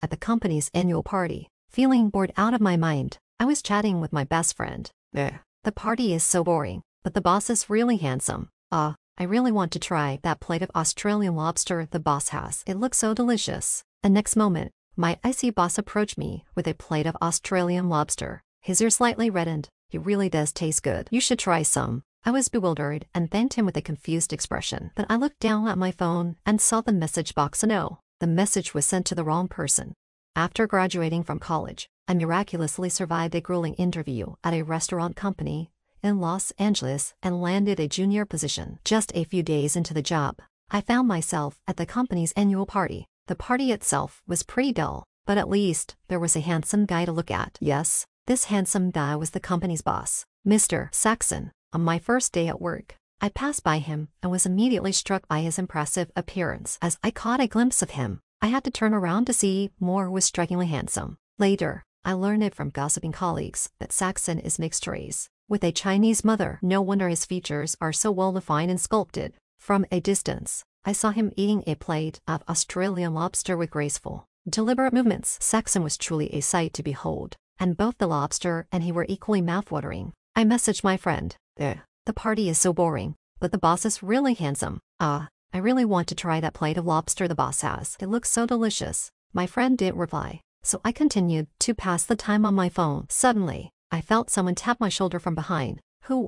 at the company's annual party, feeling bored out of my mind. I was chatting with my best friend. The party is so boring, but the boss is really handsome. I really want to try that plate of Australian lobster the boss has. It looks so delicious. And next moment, my icy boss approached me with a plate of Australian lobster. His ear slightly reddened. It really does taste good. You should try some. I was bewildered and thanked him with a confused expression. Then I looked down at my phone and saw the message box and oh, the message was sent to the wrong person. After graduating from college, I miraculously survived a grueling interview at a restaurant company in Los Angeles and landed a junior position. Just a few days into the job, I found myself at the company's annual party. The party itself was pretty dull, but at least there was a handsome guy to look at. Yes, this handsome guy was the company's boss, Mr. Saxon. On my first day at work, I passed by him and was immediately struck by his impressive appearance. As I caught a glimpse of him, I had to turn around to see Moore was strikingly handsome. Later, I learned it from gossiping colleagues that Saxon is mixed race, with a Chinese mother. No wonder his features are so well defined and sculpted. From a distance, I saw him eating a plate of Australian lobster with graceful, deliberate movements. Saxon was truly a sight to behold, and both the lobster and he were equally mouthwatering. I messaged my friend. The party is so boring, but the boss is really handsome. I really want to try that plate of lobster the boss has. It looks so delicious. My friend didn't reply, so I continued to pass the time on my phone. Suddenly, I felt someone tap my shoulder from behind,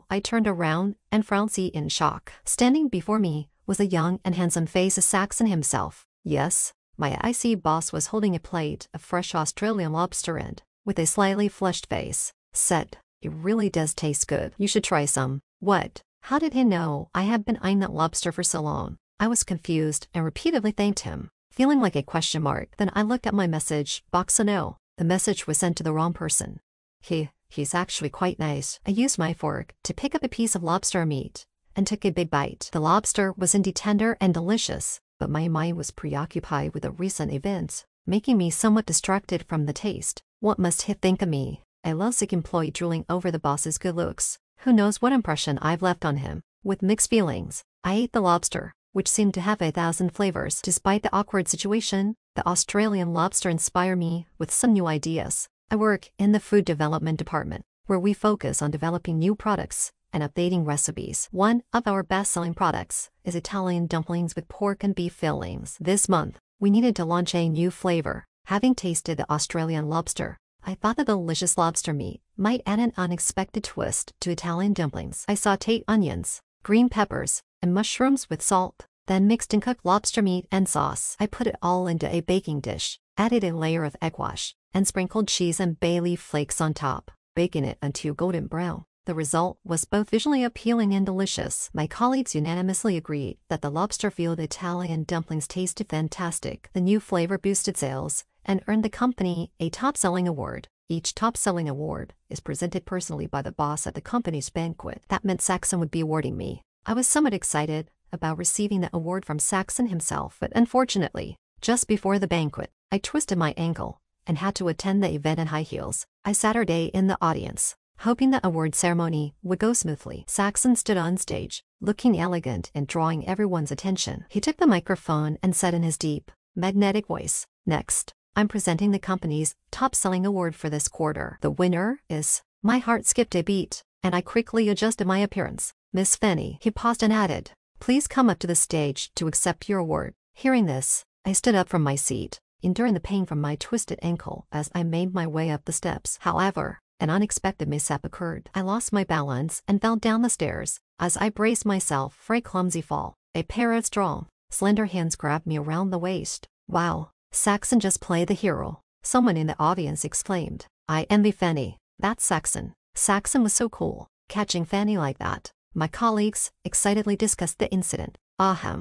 I turned around and frowned in shock. Standing before me was a young and handsome-faced Saxon himself. Yes, my icy boss was holding a plate of fresh Australian lobster and, with a slightly flushed face, said, "It really does taste good. You should try some." What? How did he know I had been eyeing that lobster for so long? I was confused and repeatedly thanked him, feeling like a question mark. Then I looked at my message box and no, the message was sent to the wrong person. He's actually quite nice. I used my fork to pick up a piece of lobster meat and took a big bite. The lobster was indeed tender and delicious, but my mind was preoccupied with the recent events, making me somewhat distracted from the taste. What must he think of me? A lovesick employee drooling over the boss's good looks. Who knows what impression I've left on him? With mixed feelings, I ate the lobster, which seemed to have 1,000 flavors. Despite the awkward situation, the Australian lobster inspired me with some new ideas. I work in the food development department, where we focus on developing new products and updating recipes. One of our best-selling products is Italian dumplings with pork and beef fillings. This month, we needed to launch a new flavor. Having tasted the Australian lobster, I thought the delicious lobster meat might add an unexpected twist to Italian dumplings. I sautéed onions, green peppers, and mushrooms with salt, then mixed in cooked lobster meat and sauce. I put it all into a baking dish, added a layer of egg wash, and sprinkled cheese and bay leaf flakes on top, baking it until golden brown. The result was both visually appealing and delicious. My colleagues unanimously agreed that the lobster-filled Italian dumplings tasted fantastic. The new flavor boosted sales and earned the company a top-selling award. Each top-selling award is presented personally by the boss at the company's banquet. That meant Saxon would be awarding me. I was somewhat excited about receiving the award from Saxon himself, but unfortunately, just before the banquet, I twisted my ankle and had to attend the event in high heels. I sat in the audience, hoping the award ceremony would go smoothly. Saxon stood on stage, looking elegant and drawing everyone's attention. He took the microphone and said in his deep, magnetic voice, "Next, I'm presenting the company's top-selling award for this quarter. The winner is..." My heart skipped a beat, and I quickly adjusted my appearance. "Miss Fanny," he paused and added, "please come up to the stage to accept your award." Hearing this, I stood up from my seat, enduring the pain from my twisted ankle as I made my way up the steps. However, an unexpected mishap occurred. I lost my balance and fell down the stairs. As I braced myself for a clumsy fall, a pair of strong, slender hands grabbed me around the waist. "Wow, Saxon just played the hero," someone in the audience exclaimed. "I envy Fanny. That's Saxon. Saxon was so cool, catching Fanny like that." My colleagues excitedly discussed the incident.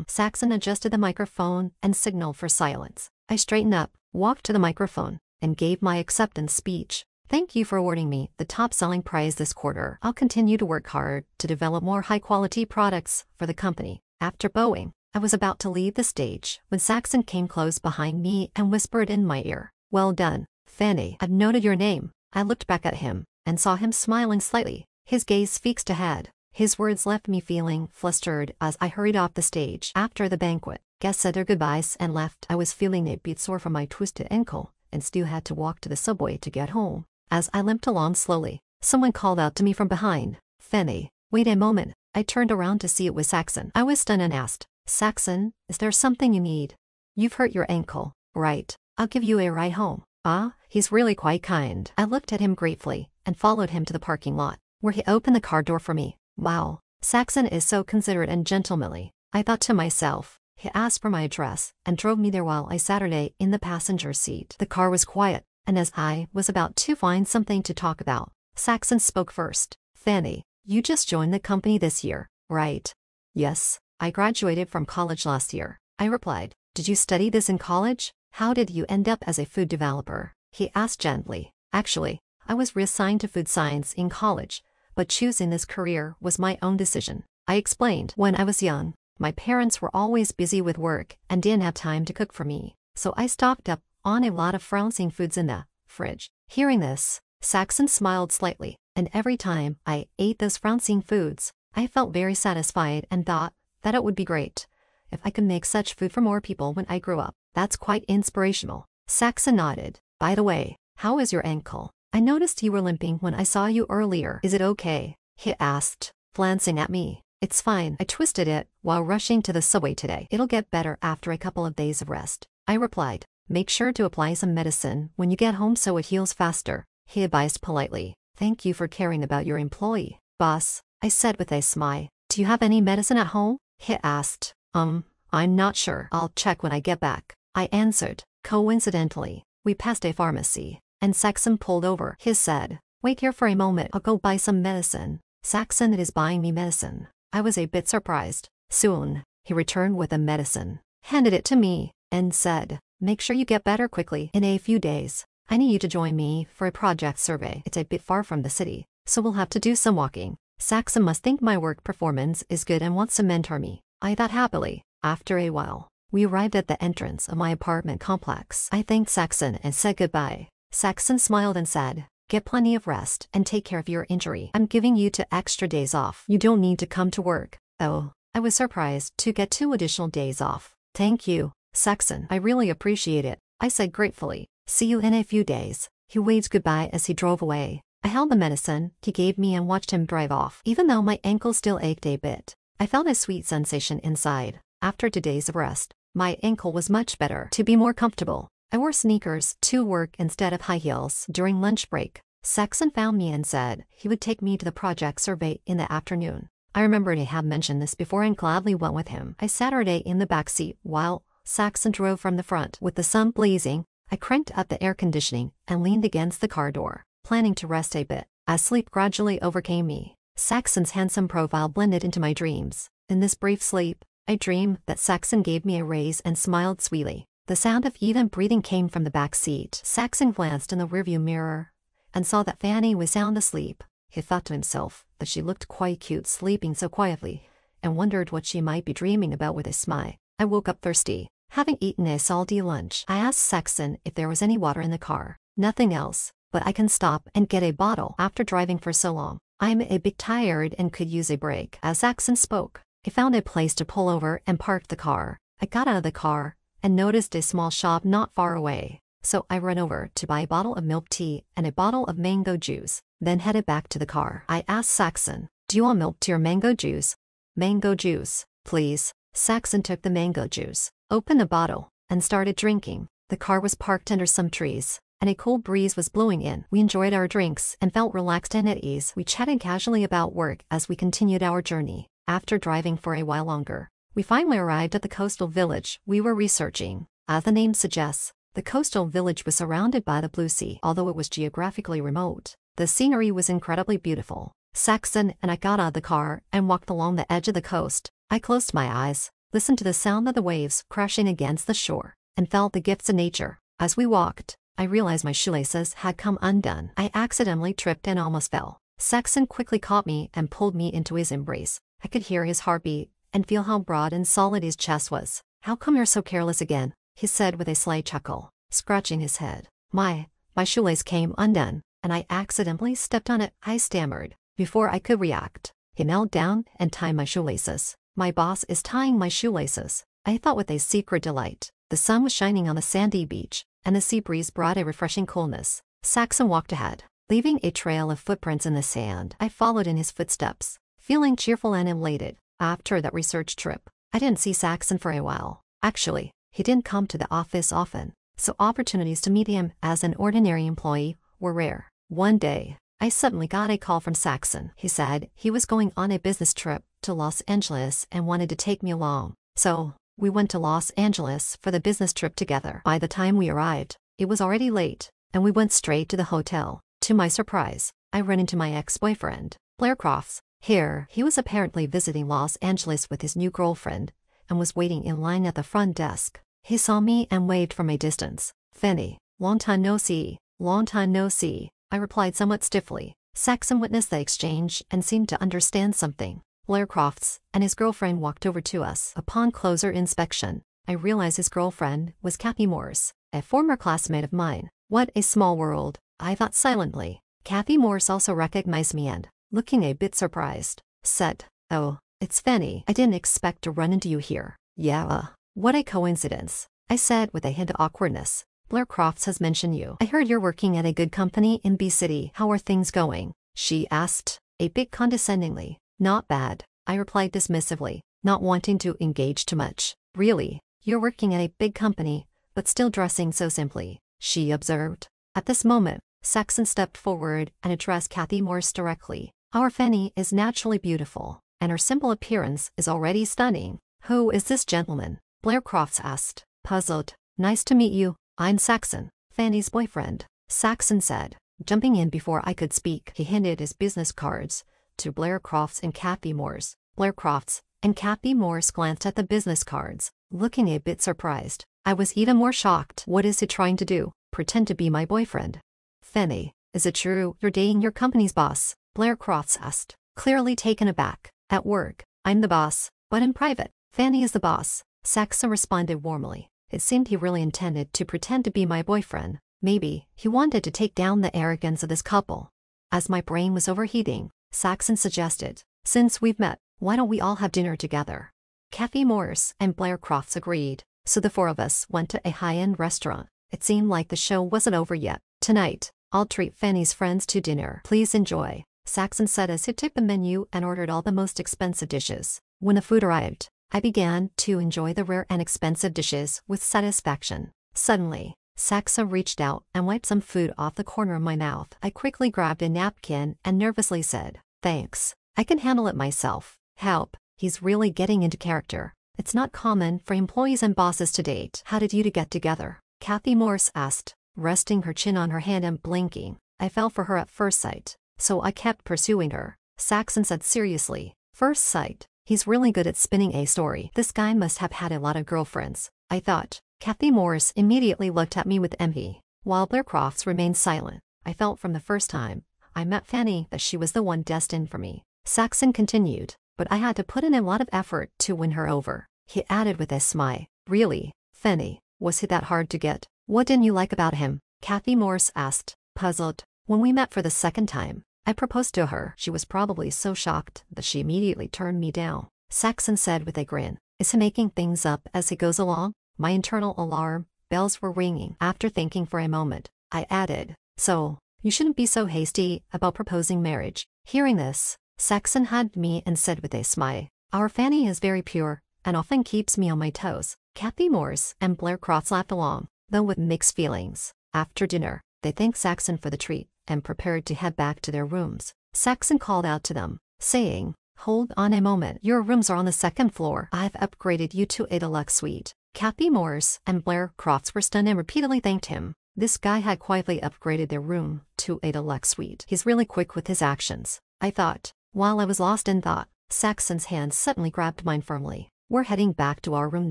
Saxon adjusted the microphone and signaled for silence. I straightened up, walked to the microphone, and gave my acceptance speech. "Thank you for awarding me the top-selling prize this quarter. I'll continue to work hard to develop more high-quality products for the company." After bowing, I was about to leave the stage when Saxon came close behind me and whispered in my ear, "Well done, Fanny. I've noted your name." I looked back at him and saw him smiling slightly, his gaze fixed ahead. His words left me feeling flustered as I hurried off the stage. After the banquet, guests said their goodbyes and left. I was feeling a bit sore from my twisted ankle and still had to walk to the subway to get home. As I limped along slowly, someone called out to me from behind, "Fanny, wait a moment." I turned around to see it was Saxon. I was stunned and asked, "Saxon, is there something you need? You've hurt your ankle, right? I'll give you a ride home." Ah, he's really quite kind. I looked at him gratefully and followed him to the parking lot, where he opened the car door for me. Wow, Saxon is so considerate and gentlemanly, I thought to myself. He asked for my address and drove me there while I sat in the passenger seat. The car was quiet, and as I was about to find something to talk about, Saxon spoke first. "Fanny, you just joined the company this year, right?" "Yes, I graduated from college last year," I replied. "Did you study this in college? How did you end up as a food developer?" He asked gently. "Actually, I was reassigned to food science in college, but choosing this career was my own decision," I explained. "When I was young, my parents were always busy with work and didn't have time to cook for me, so I stocked up on a lot of Francine foods in the fridge." Hearing this, Saxon smiled slightly, and every time I ate those Francine foods, I felt very satisfied and thought that it would be great if I could make such food for more people when I grew up. "That's quite inspirational." Saxon nodded. "By the way, how is your ankle? I noticed you were limping when I saw you earlier. Is it okay?" he asked, glancing at me. "It's fine. I twisted it while rushing to the subway today. It'll get better after a couple of days of rest," I replied. "Make sure to apply some medicine when you get home so it heals faster," he advised politely. "Thank you for caring about your employee, boss," I said with a smile. "Do you have any medicine at home?" he asked. I'm not sure. I'll check when I get back," I answered. Coincidentally, we passed a pharmacy, and Saxon pulled over. He said, "Wait here for a moment, I'll go buy some medicine." Saxon is buying me medicine. I was a bit surprised. Soon, he returned with the medicine, handed it to me, and said, "Make sure you get better quickly. In a few days, I need you to join me for a project survey. It's a bit far from the city, so we'll have to do some walking." Saxon must think my work performance is good and wants to mentor me, I thought happily. After a while, we arrived at the entrance of my apartment complex. I thanked Saxon and said goodbye. Saxon smiled and said, "Get plenty of rest and take care of your injury. I'm giving you 2 extra days off. You don't need to come to work." Oh, I was surprised to get 2 additional days off. "Thank you, Saxon. I really appreciate it," I said gratefully. "See you in a few days." He waved goodbye as he drove away. I held the medicine he gave me and watched him drive off. Even though my ankle still ached a bit, I felt a sweet sensation inside. After 2 days of rest, my ankle was much better. To be more comfortable, I wore sneakers to work instead of high heels. During lunch break, Saxon found me and said he would take me to the project survey in the afternoon. I remembered he had mentioned this before and gladly went with him. I sat in the back seat while Saxon drove from the front. With the sun blazing, I cranked up the air conditioning and leaned against the car door, planning to rest a bit. As sleep gradually overcame me, Saxon's handsome profile blended into my dreams. In this brief sleep, I dreamed that Saxon gave me a raise and smiled sweetly. The sound of even breathing came from the back seat. Saxon glanced in the rearview mirror and saw that Fanny was sound asleep. He thought to himself that she looked quite cute sleeping so quietly, and wondered what she might be dreaming about with a smile. I woke up thirsty. Having eaten a salty lunch, I asked Saxon if there was any water in the car. "Nothing else, but I can stop and get a bottle after driving for so long. I'm a bit tired and could use a break." As Saxon spoke, I found a place to pull over and parked the car. I got out of the car and noticed a small shop not far away, so I ran over to buy a bottle of milk tea and a bottle of mango juice, then headed back to the car. I asked Saxon, "Do you want milk tea or mango juice?" "Mango juice, please." Saxon took the mango juice, opened the bottle, and started drinking. The car was parked under some trees, and a cool breeze was blowing in. We enjoyed our drinks and felt relaxed and at ease. We chatted casually about work as we continued our journey. After driving for a while longer, we finally arrived at the coastal village we were researching. As the name suggests, the coastal village was surrounded by the blue sea. Although it was geographically remote, the scenery was incredibly beautiful. Saxon and I got out of the car and walked along the edge of the coast. I closed my eyes, listened to the sound of the waves crashing against the shore, and felt the gifts of nature. As we walked, I realized my shoelaces had come undone. I accidentally tripped and almost fell. Saxon quickly caught me and pulled me into his embrace. I could hear his heartbeat and feel how broad and solid his chest was. "How come you're so careless again?" he said with a slight chuckle, scratching his head. My shoelace came undone, and I accidentally stepped on it," I stammered. Before I could react, he knelt down and tied my shoelaces. "My boss is tying my shoelaces," I thought with a secret delight. The sun was shining on the sandy beach, and the sea breeze brought a refreshing coolness. Saxon walked ahead, leaving a trail of footprints in the sand. I followed in his footsteps, feeling cheerful and elated. After that research trip, I didn't see Saxon for a while. Actually, he didn't come to the office often, so opportunities to meet him as an ordinary employee were rare. One day, I suddenly got a call from Saxon. He said he was going on a business trip to Los Angeles and wanted to take me along. So, we went to Los Angeles for the business trip together. By the time we arrived, it was already late, and we went straight to the hotel. To my surprise, I ran into my ex-boyfriend, Blair Crofts. Here, he was apparently visiting Los Angeles with his new girlfriend, and was waiting in line at the front desk. He saw me and waved from a distance. "Fanny, long time no see, long time no see," I replied somewhat stiffly. Saxon witnessed the exchange and seemed to understand something. Blair Crofts and his girlfriend walked over to us. Upon closer inspection, I realized his girlfriend was Kathy Morse, a former classmate of mine. What a small world, I thought silently. Kathy Morse also recognized me and, looking a bit surprised, said, "Oh, it's Fanny. I didn't expect to run into you here." "Yeah, what a coincidence," I said with a hint of awkwardness. "Blair Crofts has mentioned you. I heard you're working at a good company in B-City. How are things going?" she asked, a bit condescendingly. "Not bad," I replied dismissively, not wanting to engage too much. "Really, you're working at a big company, but still dressing so simply," she observed. At this moment, Saxon stepped forward and addressed Kathy Morse directly. "Our Fanny is naturally beautiful, and her simple appearance is already stunning." "Who is this gentleman?" Blair Crofts asked, puzzled. "Nice to meet you. I'm Saxon, Fanny's boyfriend," Saxon said, jumping in before I could speak. He handed his business cards to Blair Crofts and Kathy Morse. Blair Crofts and Kathy Morse glanced at the business cards, looking a bit surprised. I was even more shocked. "What is he trying to do? Pretend to be my boyfriend?" "Fanny, is it true you're dating your company's boss?" Blair Crofts asked, clearly taken aback. "At work, I'm the boss, but in private, Fanny is the boss," Saxon responded warmly. It seemed he really intended to pretend to be my boyfriend. Maybe he wanted to take down the arrogance of this couple. As my brain was overheating, Saxon suggested, "Since we've met, why don't we all have dinner together?" Kathy Morse and Blair Crofts agreed, so the four of us went to a high-end restaurant. It seemed like the show wasn't over yet. "Tonight, I'll treat Fanny's friends to dinner. Please enjoy," Saxon said as he took the menu and ordered all the most expensive dishes. When the food arrived, I began to enjoy the rare and expensive dishes with satisfaction. Suddenly, Saxon reached out and wiped some food off the corner of my mouth. I quickly grabbed a napkin and nervously said, "Thanks. I can handle it myself." Help, he's really getting into character. It's not common for employees and bosses to date. "How did you two get together?" Kathy Morse asked, resting her chin on her hand and blinking. "I fell for her at first sight, so I kept pursuing her," Saxon said seriously. "First sight? He's really good at spinning a story. This guy must have had a lot of girlfriends," I thought. Kathy Morse immediately looked at me with envy, while Blair Crofts remained silent. I felt from the first time I met Fanny that she was the one destined for me. Saxon continued, "But I had to put in a lot of effort to win her over," he added with a smile. "Really, Fanny, was he that hard to get?" "What didn't you like about him?" Kathy Morse asked, puzzled. "When we met for the second time, I proposed to her. She was probably so shocked that she immediately turned me down," Saxon said with a grin. "Is he making things up as he goes along?" My internal alarm bells were ringing. After thinking for a moment, I added, "So, you shouldn't be so hasty about proposing marriage." Hearing this, Saxon hugged me and said with a smile, "Our Fanny is very pure, and often keeps me on my toes." Kathy Morse and Blair Crofts laughed along, though with mixed feelings. After dinner, they thanked Saxon for the treat and prepared to head back to their rooms. Saxon called out to them, saying, "Hold on a moment. Your rooms are on the second floor. I've upgraded you to a deluxe suite." Kathy Morse and Blair Crofts were stunned and repeatedly thanked him. This guy had quietly upgraded their room to a deluxe suite. He's really quick with his actions, I thought. While I was lost in thought, Saxon's hand suddenly grabbed mine firmly. "We're heading back to our room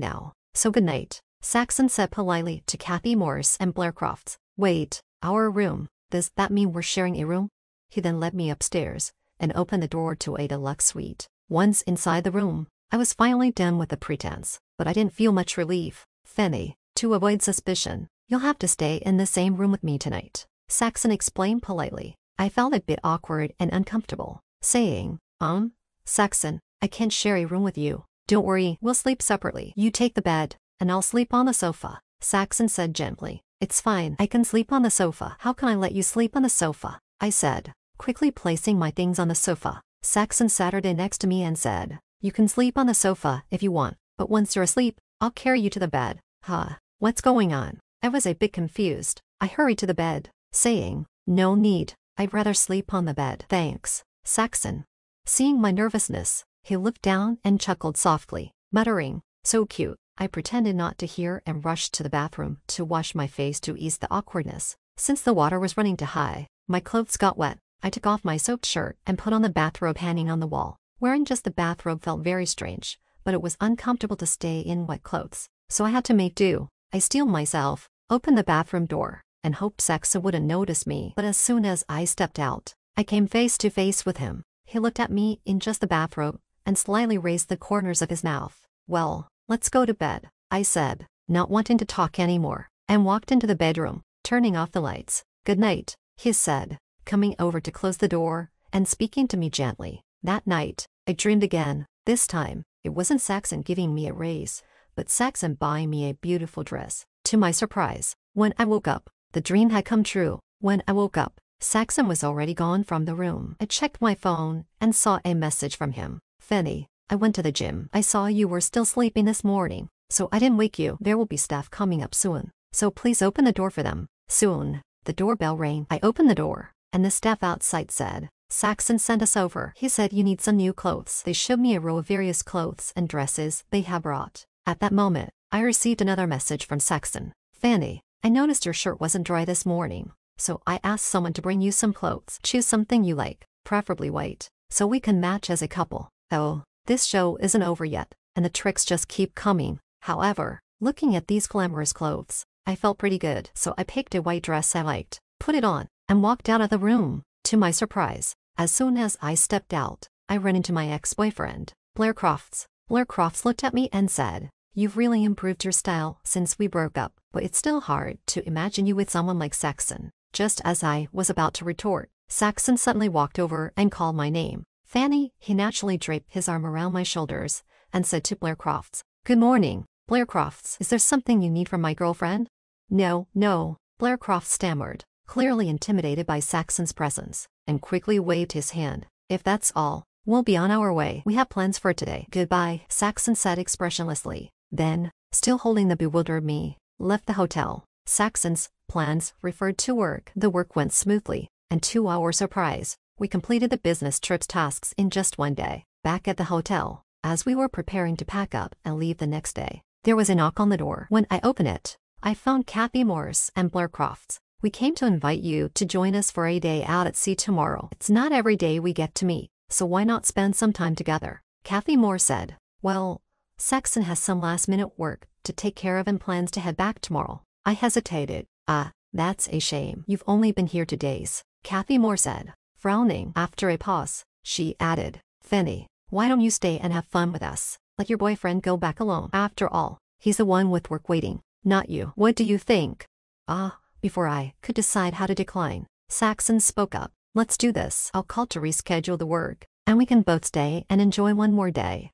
now, so good night," Saxon said politely to Kathy Morse and Blair Crofts. "Wait, our room? Does that mean we're sharing a room?" He then led me upstairs and opened the door to a deluxe suite. Once inside the room, I was finally done with the pretense, but I didn't feel much relief. "Fanny, to avoid suspicion, you'll have to stay in the same room with me tonight," Saxon explained politely. I felt a bit awkward and uncomfortable, saying, Saxon, I can't share a room with you." "Don't worry, we'll sleep separately. You take the bed, and I'll sleep on the sofa," Saxon said gently. It's fine, I can sleep on the sofa. How can I let you sleep on the sofa? I said, quickly placing my things on the sofa. Saxon sat next to me and said, you can sleep on the sofa if you want, but once you're asleep, I'll carry you to the bed. Huh? What's going on? I was a bit confused. I hurried to the bed, saying, no need, I'd rather sleep on the bed. Thanks, Saxon. Seeing my nervousness, he looked down and chuckled softly, muttering, so cute. I pretended not to hear and rushed to the bathroom to wash my face to ease the awkwardness. Since the water was running too high, my clothes got wet. I took off my soaked shirt and put on the bathrobe hanging on the wall. Wearing just the bathrobe felt very strange, but it was uncomfortable to stay in wet clothes, so I had to make do. I steeled myself, opened the bathroom door, and hoped Saxon wouldn't notice me. But as soon as I stepped out, I came face to face with him. He looked at me in just the bathrobe and slightly raised the corners of his mouth. Well, let's go to bed, I said, not wanting to talk anymore, and walked into the bedroom, turning off the lights. Good night, he said, coming over to close the door and speaking to me gently. That night, I dreamed again. This time, it wasn't Saxon giving me a raise, but Saxon buying me a beautiful dress. To my surprise, when I woke up, the dream had come true. When I woke up, Saxon was already gone from the room. I checked my phone and saw a message from him. Fanny, I went to the gym. I saw you were still sleeping this morning, so I didn't wake you. There will be staff coming up soon, so please open the door for them. Soon, the doorbell rang. I opened the door, and the staff outside said, Saxon sent us over. He said you need some new clothes. They showed me a row of various clothes and dresses they have brought. At that moment, I received another message from Saxon. Fanny, I noticed your shirt wasn't dry this morning, so I asked someone to bring you some clothes. Choose something you like, preferably white, so we can match as a couple. Oh, this show isn't over yet, and the tricks just keep coming. However, looking at these glamorous clothes, I felt pretty good, so I picked a white dress I liked, put it on, and walked out of the room. To my surprise, as soon as I stepped out, I ran into my ex-boyfriend, Blair Crofts. Blair Crofts looked at me and said, you've really improved your style since we broke up, but it's still hard to imagine you with someone like Saxon. Just as I was about to retort, Saxon suddenly walked over and called my name. Fanny. He naturally draped his arm around my shoulders and said to Blair Crofts, good morning, Blair Crofts. Is there something you need from my girlfriend? No, Blair Crofts stammered, clearly intimidated by Saxon's presence, and quickly waved his hand. If that's all, we'll be on our way. We have plans for today. Goodbye, Saxon said expressionlessly. Then, still holding the bewildered me, left the hotel. Saxon's plans referred to work. The work went smoothly, and to our surprise, we completed the business trip's tasks in just one day. Back at the hotel, as we were preparing to pack up and leave the next day, there was a knock on the door. When I opened it, I found Kathy Morse and Blair Crofts. We came to invite you to join us for a day out at sea tomorrow. It's not every day we get to meet, so why not spend some time together? Kathy Moore said. Well, Saxon has some last-minute work to take care of and plans to head back tomorrow. I hesitated. That's a shame. You've only been here 2 days, Kathy Moore said. Frowning after a pause, she added, Fanny, why don't you stay and have fun with us? Let your boyfriend go back alone. After all, he's the one with work waiting, not you. What do you think? Before I could decide how to decline, Saxon spoke up. Let's do this. I'll call to reschedule the work, and we can both stay and enjoy one more day.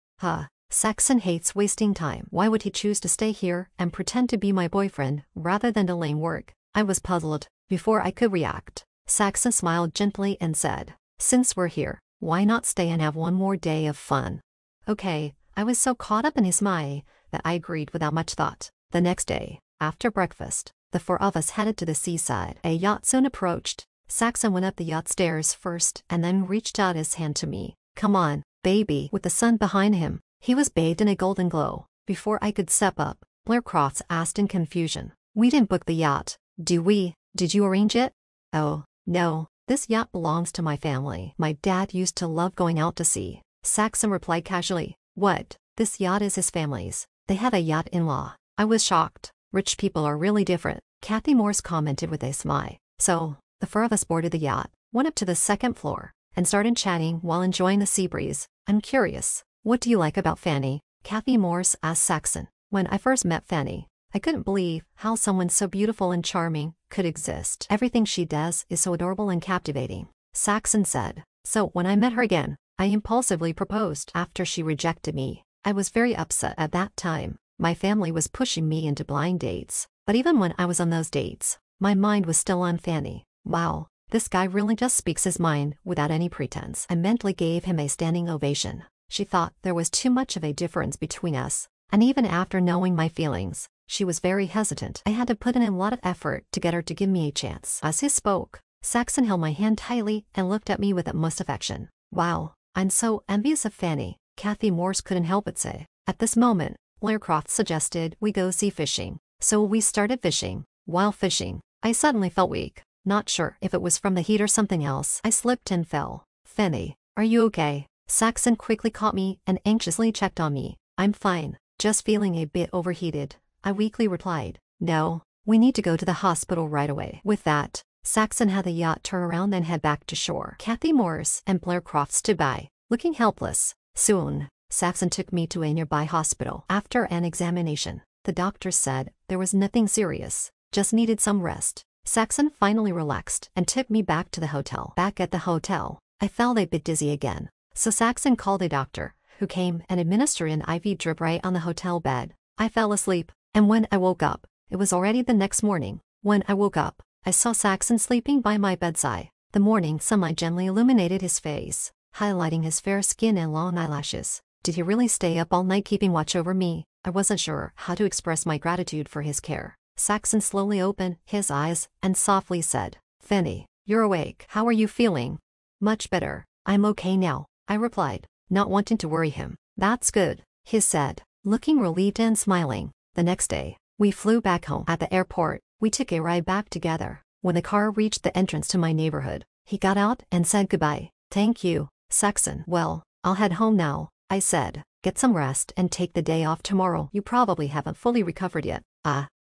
Saxon hates wasting time. Why would he choose to stay here and pretend to be my boyfriend rather than delaying work? I was puzzled. Before I could react, Saxon smiled gently and said, since we're here, why not stay and have one more day of fun? Okay, I was so caught up in his smile that I agreed without much thought. The next day, after breakfast, the 4 of us headed to the seaside. A yacht soon approached. Saxon went up the yacht stairs first and then reached out his hand to me. Come on, baby. With the sun behind him, he was bathed in a golden glow. Before I could step up, Blair Crofts asked in confusion, we didn't book the yacht, do we? Did you arrange it? Oh, no, this yacht belongs to my family. My dad used to love going out to sea. Saxon replied casually. What? This yacht is his family's. They have a yacht-in-law. I was shocked. Rich people are really different, Kathy Morse commented with a smile. So, the 4 of us boarded the yacht, went up to the 2nd floor, and started chatting while enjoying the sea breeze. I'm curious, what do you like about Fanny? Kathy Morse asked Saxon. When I first met Fanny, I couldn't believe how someone so beautiful and charming could exist. Everything she does is so adorable and captivating, Saxon said. So when I met her again, I impulsively proposed. After she rejected me, I was very upset at that time. My family was pushing me into blind dates, but even when I was on those dates, my mind was still on Fanny. Wow, this guy really just speaks his mind without any pretense. I mentally gave him a standing ovation. She thought there was too much of a difference between us, and even after knowing my feelings, she was very hesitant. I had to put in a lot of effort to get her to give me a chance. As he spoke, Saxon held my hand tightly and looked at me with utmost affection. Wow, I'm so envious of Fanny, Kathy Morse couldn't help but say. At this moment, Blair Croft suggested we go sea fishing, so we started fishing. While fishing, I suddenly felt weak. Not sure if it was from the heat or something else. I slipped and fell. Fanny, are you okay? Saxon quickly caught me and anxiously checked on me. I'm fine, just feeling a bit overheated, I weakly replied. No, we need to go to the hospital right away. With that, Saxon had the yacht turn around and head back to shore. Kathy Morse and Blair Croft stood by, looking helpless. Soon, Saxon took me to a nearby hospital. After an examination, the doctor said there was nothing serious, just needed some rest. Saxon finally relaxed and took me back to the hotel. Back at the hotel, I felt a bit dizzy again, so Saxon called a doctor, who came and administered an IV drip right on the hotel bed. I fell asleep, and when I woke up, it was already the next morning. When I woke up, I saw Saxon sleeping by my bedside. The morning sunlight gently illuminated his face, highlighting his fair skin and long eyelashes. Did he really stay up all night keeping watch over me? I wasn't sure how to express my gratitude for his care. Saxon slowly opened his eyes and softly said, Fanny, you're awake. How are you feeling? Much better. I'm okay now, I replied, not wanting to worry him. That's good, he said, looking relieved and smiling. The next day, we flew back home. At the airport, we took a ride back together. When the car reached the entrance to my neighborhood, he got out and said goodbye. Thank you, Saxon. Well, I'll head home now, I said. Get some rest and take the day off tomorrow. You probably haven't fully recovered yet.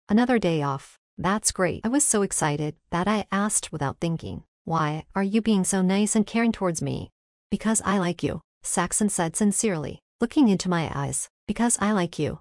Another day off. That's great. I was so excited that I asked without thinking, why are you being so nice and caring towards me? Because I like you, Saxon said sincerely, looking into my eyes. Because I like you.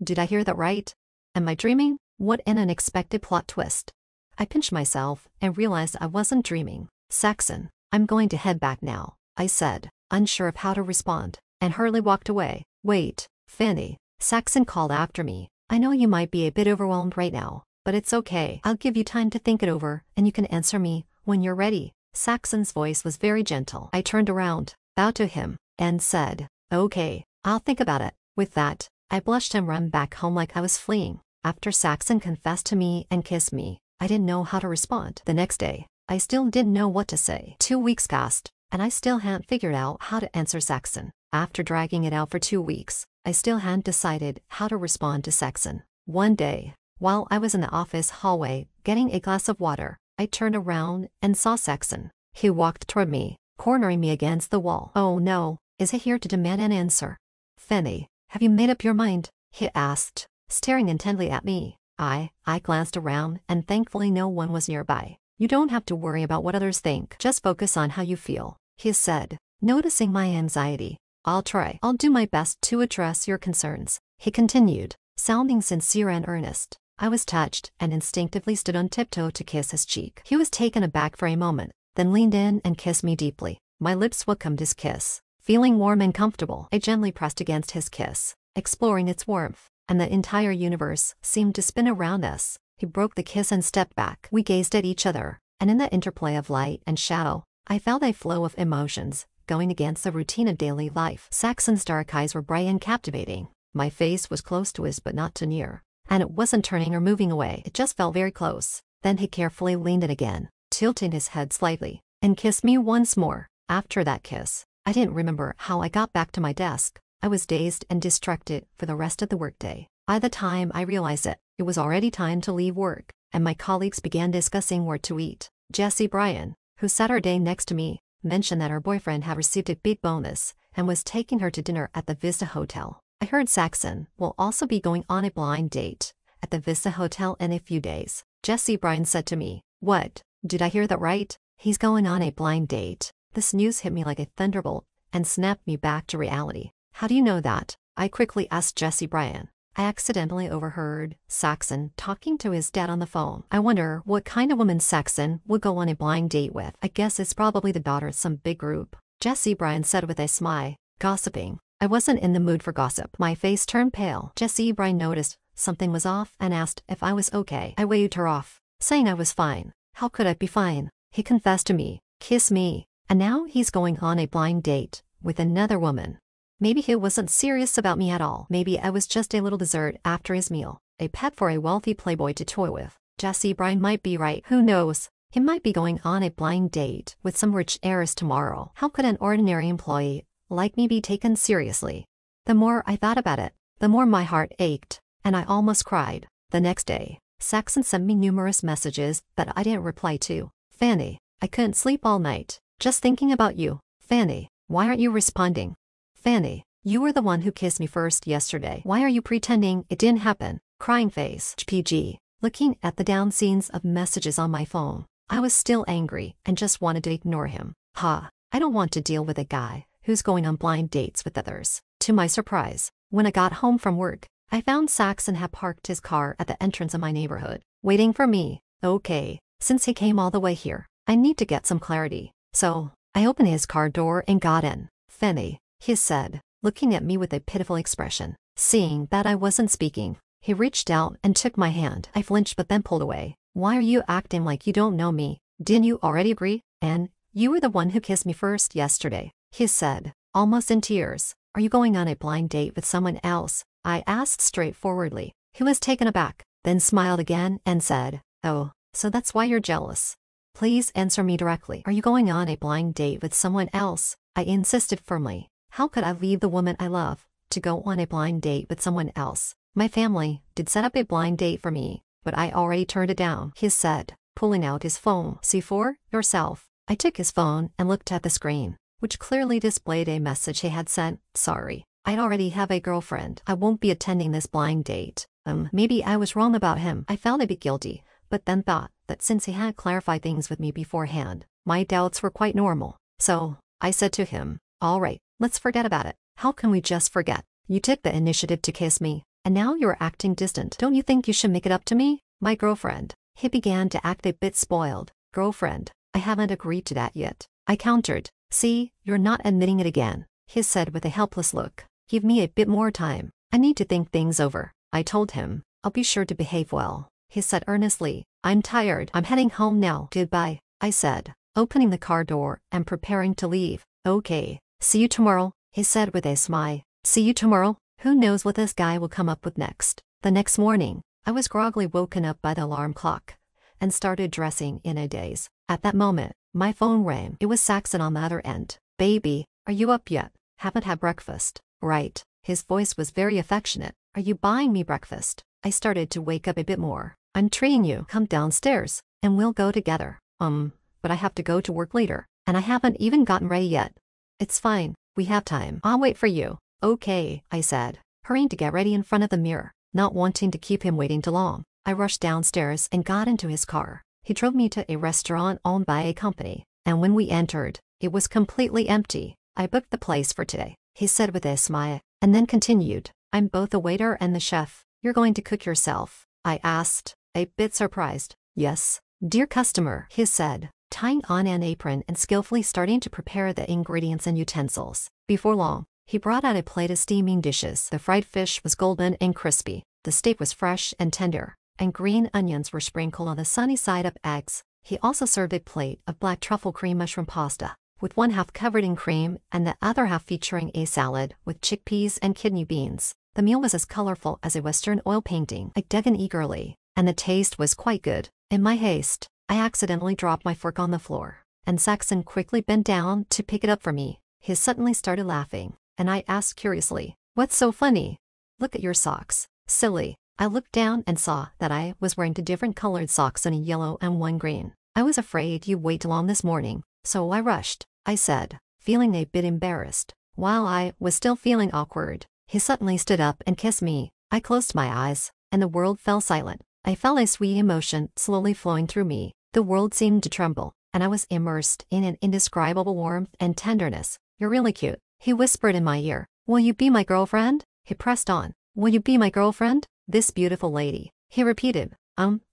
Did I hear that right? Am I dreaming? What an unexpected plot twist. I pinched myself and realized I wasn't dreaming. Saxon, I'm going to head back now, I said, unsure of how to respond, and hurriedly walked away. Wait, Fanny, Saxon called after me. I know you might be a bit overwhelmed right now, but it's okay. I'll give you time to think it over, and you can answer me when you're ready. Saxon's voice was very gentle. I turned around, bowed to him, and said, okay, I'll think about it. With that, I blushed and ran back home like I was fleeing. After Saxon confessed to me and kissed me, I didn't know how to respond. The next day, I still didn't know what to say. 2 weeks passed, and I still hadn't figured out how to answer Saxon. After dragging it out for 2 weeks, I still hadn't decided how to respond to Saxon. One day, while I was in the office hallway getting a glass of water, I turned around and saw Saxon. He walked toward me, cornering me against the wall. Oh no, is he here to demand an answer? Fanny, have you made up your mind? He asked, staring intently at me. I glanced around and thankfully no one was nearby. You don't have to worry about what others think. Just focus on how you feel, he said, noticing my anxiety. I'll try. I'll do my best to address your concerns, he continued, sounding sincere and earnest. I was touched and instinctively stood on tiptoe to kiss his cheek. He was taken aback for a moment, then leaned in and kissed me deeply. My lips welcomed his kiss. Feeling warm and comfortable, I gently pressed against his kiss, exploring its warmth, and the entire universe seemed to spin around us. He broke the kiss and stepped back. We gazed at each other, and in the interplay of light and shadow, I felt a flow of emotions going against the routine of daily life. Saxon's dark eyes were bright and captivating. My face was close to his but not too near, and it wasn't turning or moving away. It just felt very close. Then he carefully leaned in again, tilting his head slightly, and kissed me once more. After that kiss, I didn't remember how I got back to my desk. I was dazed and distracted for the rest of the workday. By the time I realized it was already time to leave work, and my colleagues began discussing where to eat. Jessie Bryan, who sat her day next to me, mentioned that her boyfriend had received a big bonus and was taking her to dinner at the Vista Hotel. I heard Saxon will also be going on a blind date at the Vista Hotel in a few days. Jessie Bryan said to me, what, did I hear that right? He's going on a blind date. This news hit me like a thunderbolt and snapped me back to reality. How do you know that? I quickly asked Jessie Bryan. I accidentally overheard Saxon talking to his dad on the phone. I wonder what kind of woman Saxon would go on a blind date with. I guess it's probably the daughter of some big group, Jessie Bryan said with a smile. Gossiping. I wasn't in the mood for gossip. My face turned pale. Jesse Bryan noticed something was off and asked if I was okay. I waved her off, saying I was fine. How could I be fine? He confessed to me, kiss me, and now he's going on a blind date with another woman. Maybe he wasn't serious about me at all. Maybe I was just a little dessert after his meal, a pet for a wealthy playboy to toy with. Jesse Bryan might be right. Who knows? He might be going on a blind date with some rich heiress tomorrow. How could an ordinary employee like me be taken seriously? The more I thought about it, the more my heart ached, and I almost cried. The next day, Saxon sent me numerous messages that I didn't reply to. Fanny, I couldn't sleep all night, just thinking about you. Fanny, why aren't you responding? Fanny, you were the one who kissed me first yesterday. Why are you pretending it didn't happen? Crying face. PG. Looking at the down scenes of messages on my phone, I was still angry and just wanted to ignore him. I don't want to deal with a guy who's going on blind dates with others. To my surprise, when I got home from work, I found Saxon had parked his car at the entrance of my neighborhood, waiting for me. Okay, since he came all the way here, I need to get some clarity. So, I opened his car door and got in. Fanny, he said, looking at me with a pitiful expression. Seeing that I wasn't speaking, he reached out and took my hand. I flinched but then pulled away. Why are you acting like you don't know me? Didn't you already agree? And you were the one who kissed me first yesterday, he said, almost in tears. Are you going on a blind date with someone else? I asked straightforwardly. He was taken aback, then smiled again and said, oh, so that's why you're jealous. Please answer me directly. Are you going on a blind date with someone else? I insisted firmly. How could I leave the woman I love to go on a blind date with someone else? My family did set up a blind date for me, but I already turned it down, he said, pulling out his phone. See for yourself. I took his phone and looked at the screen, which clearly displayed a message he had sent. Sorry, I'd already have a girlfriend. I won't be attending this blind date. Maybe I was wrong about him. I felt a bit guilty, but then thought that since he had clarified things with me beforehand, my doubts were quite normal. So, I said to him, all right, let's forget about it. How can we just forget? You took the initiative to kiss me, and now you're acting distant. Don't you think you should make it up to me? My girlfriend. He began to act a bit spoiled. Girlfriend, I haven't agreed to that yet. I countered. See, you're not admitting it again, he said with a helpless look. Give me a bit more time. I need to think things over. I told him, I'll be sure to behave well. He said earnestly, I'm tired. I'm heading home now. Goodbye, I said, opening the car door and preparing to leave. Okay, see you tomorrow, he said with a smile. See you tomorrow? Who knows what this guy will come up with next? The next morning, I was groggily woken up by the alarm clock and started dressing in a daze. At that moment, my phone rang. It was Saxon on the other end. Baby, are you up yet? Haven't had breakfast. Right. His voice was very affectionate. Are you buying me breakfast? I started to wake up a bit more. I'm treating you. Come downstairs, and we'll go together. But I have to go to work later, and I haven't even gotten ready yet. It's fine. We have time. I'll wait for you. Okay, I said, hurrying to get ready in front of the mirror, not wanting to keep him waiting too long. I rushed downstairs and got into his car. He drove me to a restaurant owned by a company, and when we entered, it was completely empty. I booked the place for today, he said with a smile, and then continued, I'm both the waiter and the chef. You're going to cook yourself? I asked, a bit surprised. Yes, dear customer, he said, tying on an apron and skillfully starting to prepare the ingredients and utensils. Before long, he brought out a plate of steaming dishes. The fried fish was golden and crispy, the steak was fresh and tender, and green onions were sprinkled on the sunny side up eggs. He also served a plate of black truffle cream mushroom pasta, with one half covered in cream and the other half featuring a salad with chickpeas and kidney beans. The meal was as colorful as a Western oil painting. I dug in eagerly, and the taste was quite good. In my haste, I accidentally dropped my fork on the floor, and Saxon quickly bent down to pick it up for me. He suddenly started laughing, and I asked curiously, what's so funny? Look at your socks. Silly. I looked down and saw that I was wearing two different colored socks, one yellow and one green. I was afraid you'd wait too long this morning, so I rushed, I said, feeling a bit embarrassed. While I was still feeling awkward, he suddenly stood up and kissed me. I closed my eyes, and the world fell silent. I felt a sweet emotion slowly flowing through me. The world seemed to tremble, and I was immersed in an indescribable warmth and tenderness. You're really cute, he whispered in my ear. Will you be my girlfriend? He pressed on. Will you be my girlfriend? This beautiful lady, he repeated.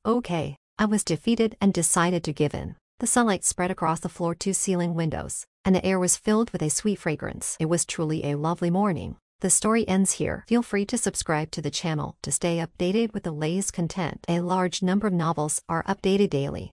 Okay. I was defeated and decided to give in. The sunlight spread across the floor-to-ceiling windows, and the air was filled with a sweet fragrance. It was truly a lovely morning. The story ends here. Feel free to subscribe to the channel to stay updated with the latest content. A large number of novels are updated daily.